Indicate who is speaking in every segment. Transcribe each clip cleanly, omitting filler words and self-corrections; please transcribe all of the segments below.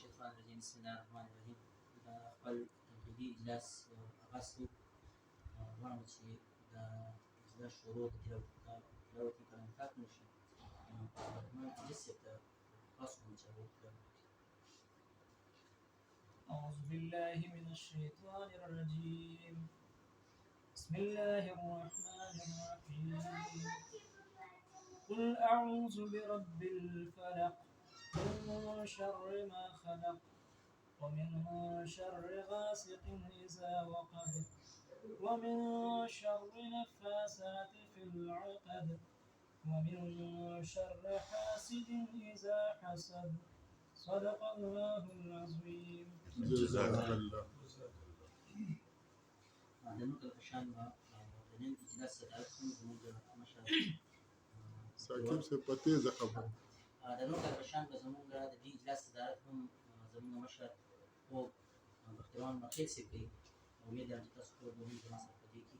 Speaker 1: الشيطان الرجيم بسم الله الرحمن الرحيم دا خپل تنقیدي اجلاس آغاز کوو غواړم چې دا اجلاس شروع د تلاوت کلام پاک نه شي رحمان مجلس صاحب ته خاص کوم چې هغوی تلاوت وکړي.
Speaker 2: أعوذ بالله من الشيطان الرجيم بسم الله الرحمن الرحيم قل أعوذ برب الفلق من شر ما خلق ومن شر غاسق إذا وقب ومن شر النفاثات في العقد ومن شر حاسد إذا حسد صدق الله العظيم.
Speaker 3: جزاك الله.
Speaker 1: د نن کشان د نن اجلاس صدارت کوم زموږ د مشر
Speaker 3: ساکب سے پته خبر
Speaker 1: د نن کشان به زموږ د دې اجلاس صدارت هم زموږ مشر او بختیوان مخیل سی کوي. امید لرم چې تاسو ټول به موږ سره په دې کې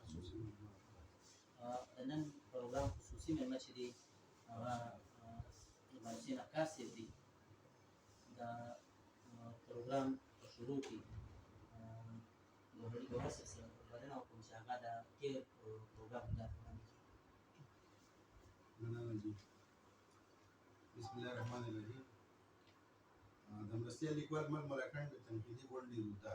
Speaker 1: خصوصي د نن پروګرام خصوصي مېلمه چې دی هغه ایمان حسین عکاس صاحب دی. دا پروګرام په شروع کې ګوهري ګوهر صاحب سره بلنه وکړم چې هغه د تېر پروګرام دا وړاندې کړي.
Speaker 4: مننه جي. بسم الله الرحمن الرحیم. د مرستیال لیکوال مل ملکند د تنقیدي غونډې رودا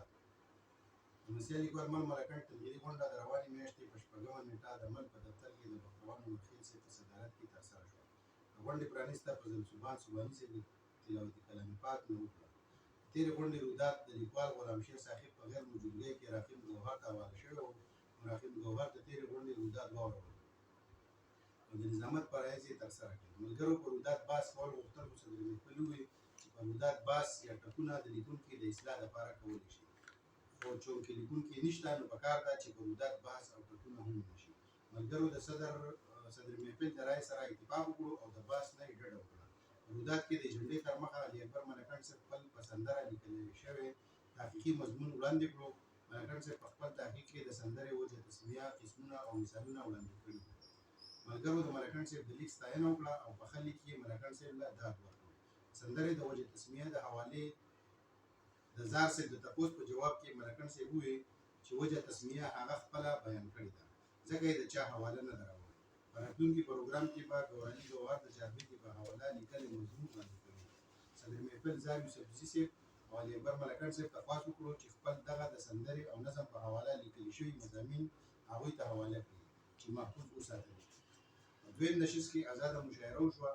Speaker 4: د مرستیال لیکوال مل ملکند تنقیدي غونډه د روانې میاشتې په شپږمه نیټه د مل په دفتر کې د بختیوان مخیل صاحب په صدارت کې ترسره شوه. د غونډې پرانیسته په زلسوبان سوباني صاحب د تلاوت کلام پاک نه وکړه. تېرې غونډې رودات د لیکوال غلام شیر صاحب په غیر موجودګۍ کې راقم ګوهر ته حواله شوی او راقم ګوهر د تېرې غونډې رودات واورول او د نظامت پر حیث یې ترسره کړل. ملګرو په رودات بحث کول غوښتل خو صدر محفل وویل چې په رودات بحث یا ټکونه د لیکونکي د اصلاح لپاره کولی شي، خو چونکې لیکونکي نشته نو پکار ده چې په رودات بحث او ټکونه هم ونشي. ملګرو د صدر محفل د رایې سره اتفاق وکړو او د بحث نه یې ډډه وکړه. رودات کې د ایجنډې تر مخه علي اکبر ملکند صاحب خپل په سندره لیکلی شوی تحقیقي مضمون وړاندې کړو. ملکند صاحب په خپل تحقیق کې د سندرې وجه تسمیه قسمونه او مثالونه وړاندې کړي. ملګرو د ملکند صاحب د لیک ستاینه وکړه او په ښه لیک یې ملکند صاحب له داد ورکړ. سندرې د وجه تسمیه د حوالې د زار صاحب د تپوس په جواب کې ملکند صاحب وویل چې وجه تسمیه هغه خپله بیان کړې ده ځکه یې د چا حواله نه ده راوړې. په راتلونکي پروګرام کې به ګوراني ګوهر د چاربیتې په حواله لیکلې موضوع وړاندې کوي. صدر محفل زار یوسفزي صاحب او علي اکبر ملکند صاحب ته خواست وکړو چې خپل دغه د سندرې او نظم په حواله لیکلي شوي مضامین هغوی ته حواله کړي چې محفوظ وساتل شي. دویم نشست کې ازاده مشاعره وشوه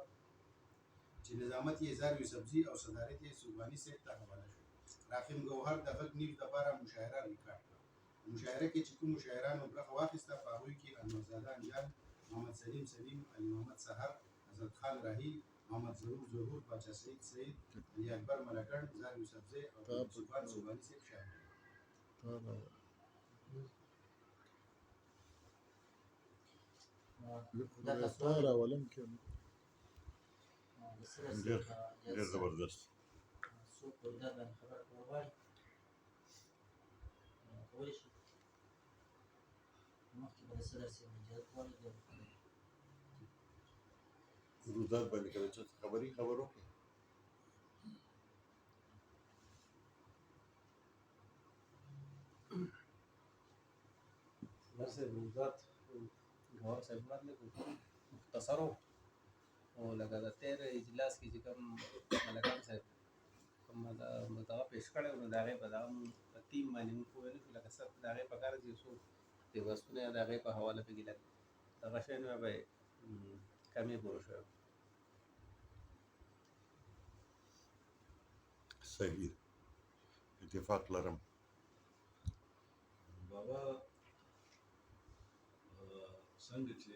Speaker 4: چې نظامت یې زار یوسفزي او صدارت یې سوباني صاحب ته حواله شو. راقم ګوهر د غږ نیوز لپاره مشاعره ریکارډ کړه. مشاعره کې چې کوم مشاعرانو برخه واخیسته په هغوی کې انورزاده انجان، محمد سلیم سلیم، علي محمد سحر، حضرت خان راهی، محمد ظهور، باچا سعید سعید، علي اکبر ملکند، زار یوسفزي او سوبان سوباني صاحب شامل دي.
Speaker 3: تارا ولم كان
Speaker 1: ډېر
Speaker 3: زبردست.
Speaker 1: څوک په دا باندې خبره کول غواړي کولی شي. مخکې به د صدر صاحب اجازت غواړي بیا به خبرې
Speaker 3: رودات باندې کله چې خبر وکړي
Speaker 5: درس رودات ګوهر صاحب باندې مختصر او لکه د تېر اجلاس کې چې کوم ملکند صاحب کوم دغه پیش کړی نو د هغې په دغه په ټیم باندې موږ وویل چې لکه صرف د هغې په کار چې څو پیوستونه د هغې په حواله پکې لږ دغه شیانو به کمې پوره شوی.
Speaker 3: صحیح اتفاق لرم.
Speaker 6: بابا څنګه چې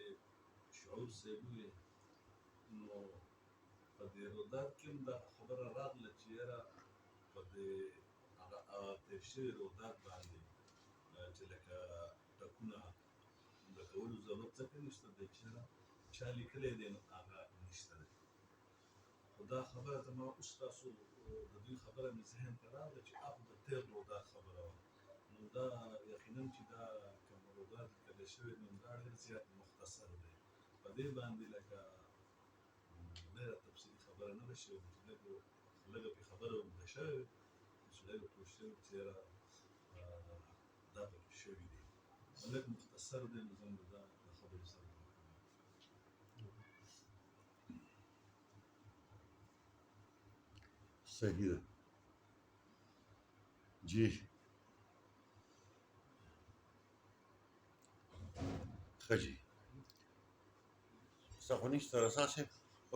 Speaker 6: شعور صاحب وویل نو په دې رودات کې هم دا خبره راغله چې یاره په دې هغه تېر شوي رودات باندې چې لکه ټکونه د کولو ضرورت ځکه نشته دی چې چا لیکلی دی نو هغه نشته دی. خو دا خبره ته ما اوس تاسو د دوی خبره مې ذهن ته راغله چې هغه د تېر رودات خبره وه. نو دا یقینا چې دا کوم رودات لیکلی شوی نو دا ډېر زیات مختصر دی. په دې باندې لکه ډېره تفصیلي خبره نه ده شوې چې لږ لږه پې خبره اوږده شوې سړی به پوه شوي چې یاره دا پکې شوي دي لږ مختصر دی نو زه دا د خبرې سره
Speaker 3: صحیح ده جی ښه جي څه خو نشته رسا صاحب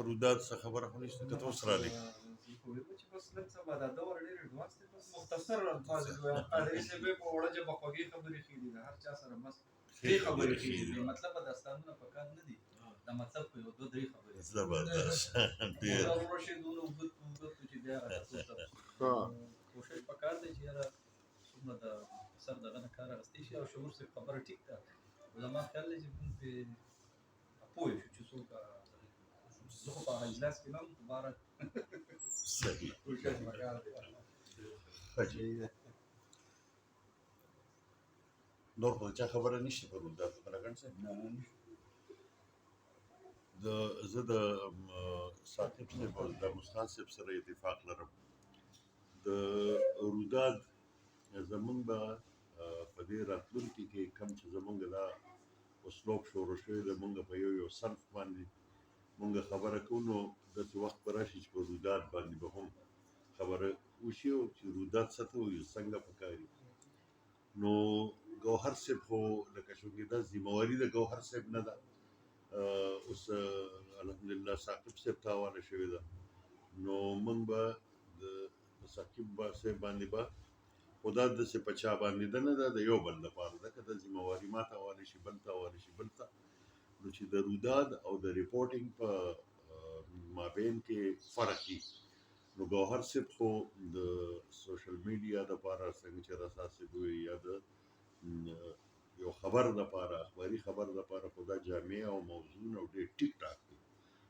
Speaker 3: روداد څه خبره خو نشته که ته اوس رالی
Speaker 5: چې بس لږ څه به دا دور ډېر اډوانس دی بس مختصر الفاظ دي وایي قادري صاحب یې په وړه ژبه خوږې خبرې ښې دي د هر چا سره بس ښې خبرې ښې دي مطلب به داستانونه په کار نه دي دا مطلب په یو دوه درې خبرې
Speaker 3: زبردست ډېر
Speaker 5: دا ورو شي دونه اوږد چې بیا کوشش پکار دی چې یاره څومره د سر دغه نه کار اخیستی شي او شعور صاحب خبره ټیک ده زما خیال دی چې موږ پرې پوه شو چې څوک زه خو په هغه اجلاس کې نه وم خو بهرحال
Speaker 3: صحیح
Speaker 5: کوشش پکار دی
Speaker 3: ښه جي نور خو چا خبره نشته په روداد ملکن صاحب زه د ثاقب صاحب او د مسخان صاحب سره اتفاق لرم د روداد زمونږ به په دې راتلونکي کې کم چې زمونږ دا اسلوب شروع شوی دی مونږ په یو صنف باندې مونږ خبره کوو نو داسې وخت به راشي چې په روداد باندې به هم خبره وشي او چې روداد څه ته وایي څنګه پکاري نو ګوهر صاحب خو لکه چونکې دا ذمواري د ګوهر صاحب نه ده اوس الحمدلله ثاقب صاحب ته حواله شوې ده نو موږ به د ثاقب صاحب باندې به خو دا داسې په چا باندې ده نه ده د یو بل لپاره ده که د ذمواري ما ته حواله شي بل ته حواله شي بل ته نو چې د روداد او د ریپورټینګ په مابین کې فرق وي نو ګوهر صاحب خو د سوشل میډیا دپاره څنګه چې رسا صاحب وایي یا د یو خبر دپاره اخباري خبر دپاره خو دا جامع او موضوع او ډېر ټیک ټاک دی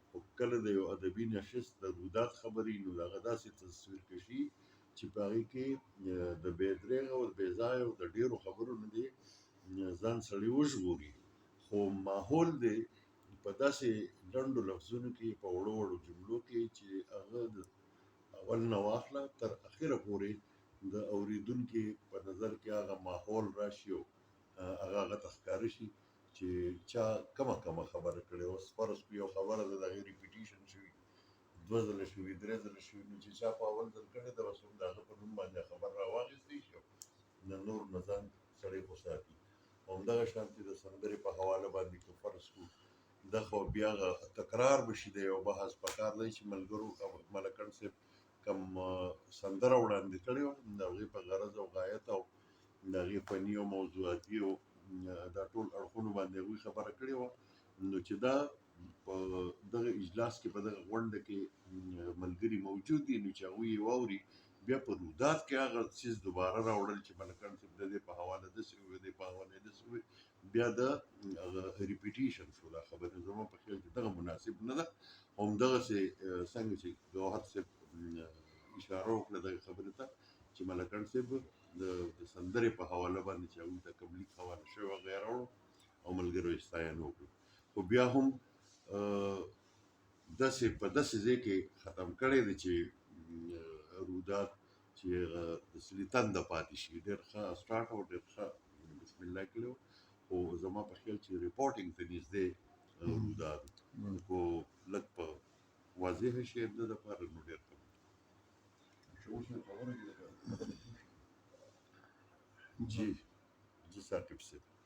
Speaker 3: خو کله د یو ادبي نشست د روداد خبرې نو د هغه داسې تصویر کشي چې په هغې کې د بې درېغه او بې ځایه او د ډېرو خبرو نه دی ځان سړی وژغوري خو ماحول دی په داسې لنډو لفظونو کې په وړو وړو جملو کې چې هغه د اول نه واخله تر اخره پورې د اورېدونکي په نظر کې هغه ماحول راشي او هغه ته ښکاره شي چې چا کومه خبره کړې اوس فرض کړو یو خبره ده د هغې ریپیټیشن شوي دوه ځله شوي درې ځله شوي نو چې چا په اول ځل کړې ده بس هم د هغه په نوم باندې خبر راواخیستی شي د نور نه ځان سړی خو ساتي همدغه شانتې د سندرې په حواله باندې که فرض کړو دا خو بیا تکرار بشي د یو بحث پکار دی چې ملګرو ملکن صاحب کوم سندره وړاندې کړې وه د هغې په غرض او غایت او د هغې فني او موضوعاتي او دا ټول اړخونو باندې هغوی خبره کړې وه نو چې دا په دغه اجلاس کې په دغه غونډه کې ملګري موجود دي نو چې هغوی یې واوري بیا په روداد کې هغه څیز دوباره راوړل چې ملکن صاحب د دې په حواله داسې وویل د دې په حواله یې داسې وویل بیا د ریپیټیشن شو دا خبره زما په خیال کې دغه مناسب نه ده همدغسې څنګه چې ګوهر صاحب اشاره وکړه دغه خبرې ته چې ملکن صاحب د سندرې په حواله باندې چې هغوی ته کوم لیک حواله شوی هغه یې راوړو او ملګرو یې ستاینه وکړو خو بیا هم داسې په داسې ځای کې ختم کړی دی چې روداد چې داسې تنده پاتې شي ډېر ښه سټارټ او ډېر ښه بسم الله کړی خو زما په خیال چې ریپورټینګ ته نږدې روداد خو لږ په واضحه شي د دپاره نو ډېر ښه جی ثاقب صاحب